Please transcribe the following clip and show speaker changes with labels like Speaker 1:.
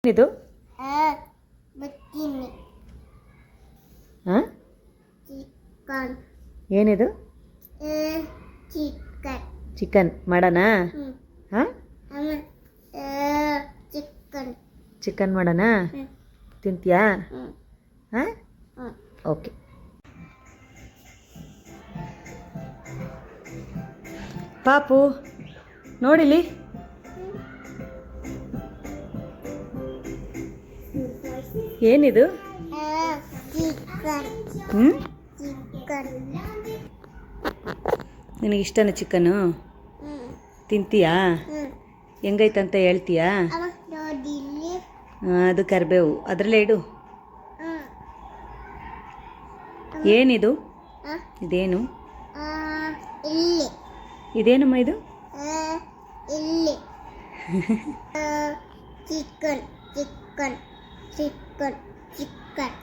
Speaker 1: ಏನಿದು?
Speaker 2: ಬತ್ತೀನಿ
Speaker 1: ಹಾಂ
Speaker 2: ಚಿಕನ್
Speaker 1: ಏನಿದು?
Speaker 2: ಚಿಕನ್
Speaker 1: ಚಿಕನ್ ಮಾಡೋಣ? ಹಾಂ
Speaker 2: ಚಿಕನ್
Speaker 1: ಚಿಕನ್ ಮಾಡೋಣ? ತಿಂತೀಯಾ? ಹಾಂ ಓಕೆ. ಪಾಪು ನೋಡಿಲಿ. ಏನಿದು?
Speaker 2: ಚಿಕನ್
Speaker 1: ಹ್ಞೂ
Speaker 2: ಚಿಕನ್
Speaker 1: ನಿನಗಿಷ್ಟನಾ ಚಿಕನ್ನು? ತಿಂತೀಯಾ? ಹೆಂಗೈತಂತ ಹೇಳ್ತೀಯಾ?
Speaker 2: ನೋಡಿಲ್ಲಿ
Speaker 1: ಅದು ಕರಿಬೇವು ಅದರಲ್ಲೇ ಇಡು. ಏನಿದು? ಇದೇನು?
Speaker 2: ಇಲ್ಲಿ
Speaker 1: ಇದೇನಮ್ಮ ಇದು?
Speaker 2: ಇಲ್ಲಿ ಚಿಕನ್ ಚಿಕನ್ ಚಿಕನ್ ಚಿಕನ್